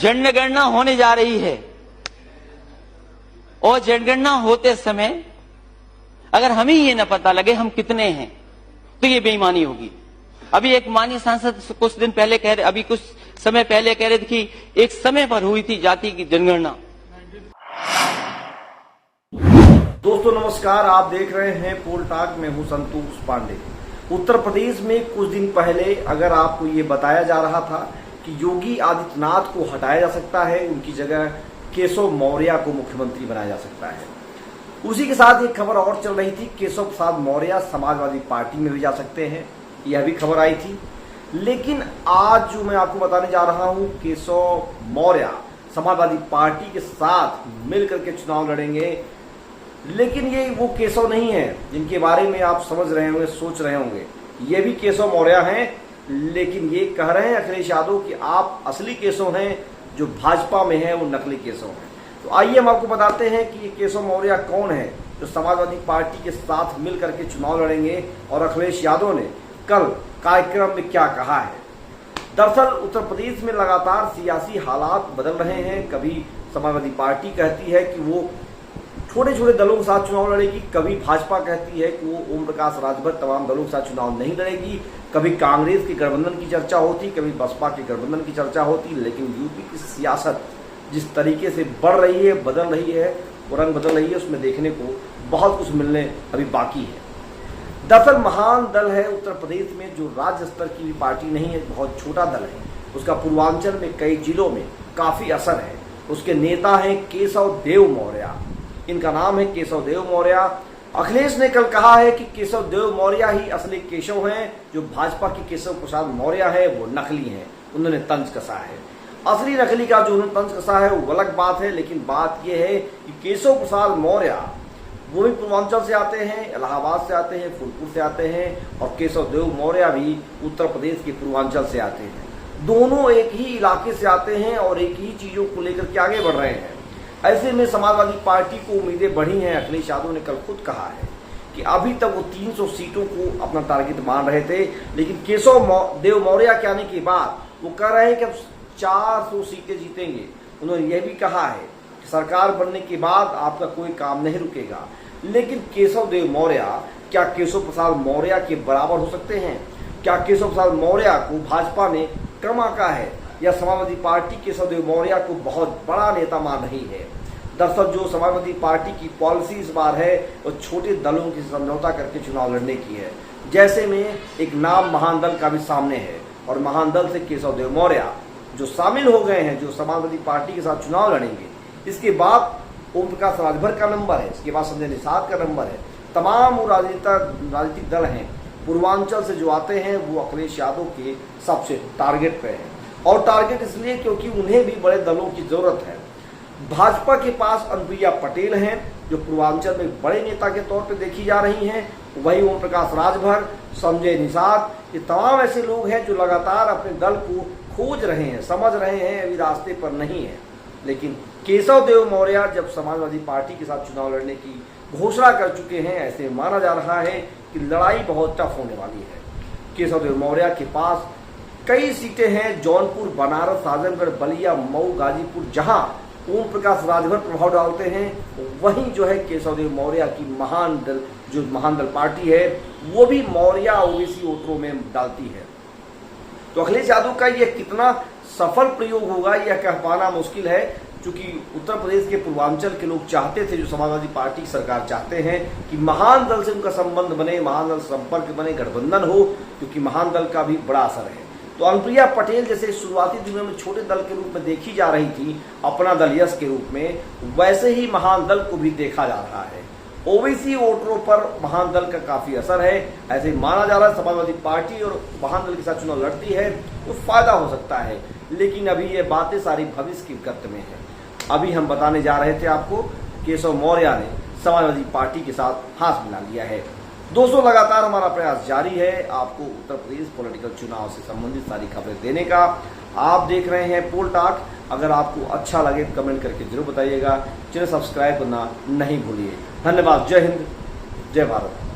जनगणना होने जा रही है और जनगणना होते समय अगर हमें ये न पता लगे हम कितने हैं तो ये बेईमानी होगी। अभी एक माननीय सांसद कुछ दिन पहले कह रहे, अभी कुछ समय पहले कह रहे थे कि एक समय पर हुई थी जाति की जनगणना। दोस्तों नमस्कार, आप देख रहे हैं पोल टॉक में हूं संतोष पांडे। उत्तर प्रदेश में कुछ दिन पहले अगर आपको ये बताया जा रहा था कि योगी आदित्यनाथ को हटाया जा सकता है, उनकी जगह केशव मौर्य को मुख्यमंत्री बनाया जा सकता है, उसी के साथ एक खबर और चल रही थी, केशव प्रसाद मौर्य समाजवादी पार्टी में भी जा सकते हैं, यह भी खबर आई थी। लेकिन आज जो मैं आपको बताने जा रहा हूं, केशव मौर्य समाजवादी पार्टी के साथ मिलकर के चुनाव लड़ेंगे। लेकिन ये वो केशव नहीं है जिनके बारे में आप समझ रहे होंगे, सोच रहे होंगे। ये भी केशव मौर्य हैं, लेकिन ये कह रहे हैं अखिलेश यादव कि आप असली केशव हैं, जो भाजपा में है वो नकली केशव हैं। तो आइए हम आपको बताते हैं कि ये केशव मौर्य कौन है जो समाजवादी पार्टी के साथ मिलकर के चुनाव लड़ेंगे और अखिलेश यादव ने कल कार्यक्रम में क्या कहा है। दरअसल उत्तर प्रदेश में लगातार सियासी हालात बदल रहे हैं। कभी समाजवादी पार्टी कहती है कि वो छोटे छोटे दलों के साथ चुनाव लड़ेगी, कभी भाजपा कहती है कि वो ओम प्रकाश राजभर तमाम दलों के साथ चुनाव नहीं लड़ेगी, कभी कांग्रेस के गठबंधन की चर्चा होती, कभी बसपा के गठबंधन की चर्चा होती। लेकिन यूपी की सियासत जिस तरीके से बढ़ रही है, बदल रही है, वो रंग बदल रही है, उसमें देखने को बहुत कुछ मिलने अभी बाकी है। दरअसल महान दल है उत्तर प्रदेश में, जो राज्य स्तर की भी पार्टी नहीं है, बहुत छोटा दल है। उसका पूर्वांचल में कई जिलों में काफी असर है। उसके नेता हैं केशव देव मौर्य, इनका नाम है केशव देव मौर्य। अखिलेश ने कल कहा है कि केशव देव मौर्य ही असली केशव हैं, जो भाजपा के केशव प्रसाद मौर्य है वो नकली हैं, उन्होंने तंज कसा है। असली नकली का जो उन्होंने तंज कसा है वो अलग बात है, लेकिन बात यह है कि केशव प्रसाद मौर्य वो भी पूर्वांचल से आते हैं, इलाहाबाद से आते हैं, फूलपुर से आते हैं, और केशव देव मौर्य भी उत्तर प्रदेश के पूर्वांचल से आते हैं। दोनों एक ही इलाके से आते हैं और एक ही चीजों को लेकर के आगे बढ़ रहे हैं। ऐसे में समाजवादी पार्टी को उम्मीदें बढ़ी हैं। अखिलेश यादव ने कल खुद कहा है कि अभी तक वो 300 सीटों को अपना टारगेट मान रहे थे, लेकिन केशव देव मौर्य के आने के बाद वो कह रहे हैं कि अब 400 सीटें जीतेंगे। उन्होंने यह भी कहा है कि सरकार बनने के बाद आपका कोई काम नहीं रुकेगा। लेकिन केशव देव मौर्य क्या केशव प्रसाद मौर्य के बराबर हो सकते हैं? क्या केशव प्रसाद मौर्य को भाजपा ने कम आंका है, या समाजवादी पार्टी केशव देव मौर्य को बहुत बड़ा नेता मान रही है? दरअसल जो समाजवादी पार्टी की पॉलिसी इस बार है वो छोटे दलों की समझौता करके चुनाव लड़ने की है। जैसे में एक नाम महान दल का भी सामने है, और महान दल से केशव देव मौर्य जो शामिल हो गए हैं, जो समाजवादी पार्टी के साथ चुनाव लड़ेंगे। इसके बाद ओम प्रकाश राजभर का नंबर है, इसके बाद संजय निषाद का नंबर है। तमाम वो राजनीतिक दल हैं पूर्वांचल से जो आते हैं, वो अखिलेश यादव के सबसे टारगेट पे हैं। और टारगेट इसलिए क्योंकि उन्हें भी बड़े दलों की जरूरत है। भाजपा के पास अनुप्रिया पटेल हैं, जो पूर्वांचल में बड़े नेता के तौर पे देखी जा रही हैं। वही ओम प्रकाश राजभर, संजय निषाद, ये तमाम ऐसे लोग हैं जो लगातार अपने दल को खोज रहे हैं, समझ रहे हैं, अभी रास्ते पर नहीं है। लेकिन केशव देव मौर्य जब समाजवादी पार्टी के साथ चुनाव लड़ने की घोषणा कर चुके हैं, ऐसे माना जा रहा है कि लड़ाई बहुत टफ होने वाली है। केशव देव मौर्य के पास कई सीटें हैं, जौनपुर, बनारस, आजमगढ़, बलिया, मऊ, गाजीपुर, जहां ओम प्रकाश राजभर प्रभाव डालते हैं, वहीं जो है केशव देव मौर्य की महान दल पार्टी है वो भी मौर्य ओबीसी वोटरों में डालती है। तो अखिलेश यादव का यह कितना सफल प्रयोग होगा यह कह पाना मुश्किल है, क्योंकि उत्तर प्रदेश के पूर्वांचल के लोग चाहते थे, जो समाजवादी पार्टी की सरकार चाहते हैं कि महान दल से उनका संबंध बने, महान दल संपर्क बने, गठबंधन हो, क्योंकि महान दल का भी बड़ा असर है। तो अनुप्रिया पटेल जैसे शुरुआती दिनों में छोटे दल के रूप में देखी जा रही थी, अपना दल यश के रूप में, वैसे ही महान दल को भी देखा जा रहा है। ओबीसी वोटरों पर महान दल का काफी असर है। ऐसे माना जा रहा है समाजवादी पार्टी और महान दल के साथ चुनाव लड़ती है तो फायदा हो सकता है। लेकिन अभी ये बातें सारी भविष्य की गत में है। अभी हम बताने जा रहे थे आपको, केशव मौर्य ने समाजवादी पार्टी के साथ हाथ मिला लिया है। दोस्तों लगातार हमारा प्रयास जारी है आपको उत्तर प्रदेश पॉलिटिकल चुनाव से संबंधित सारी खबरें देने का। आप देख रहे हैं पोल टॉक। अगर आपको अच्छा लगे कमेंट करके जरूर बताइएगा। चैनल सब्सक्राइब करना नहीं भूलिए। धन्यवाद। जय हिंद, जय भारत।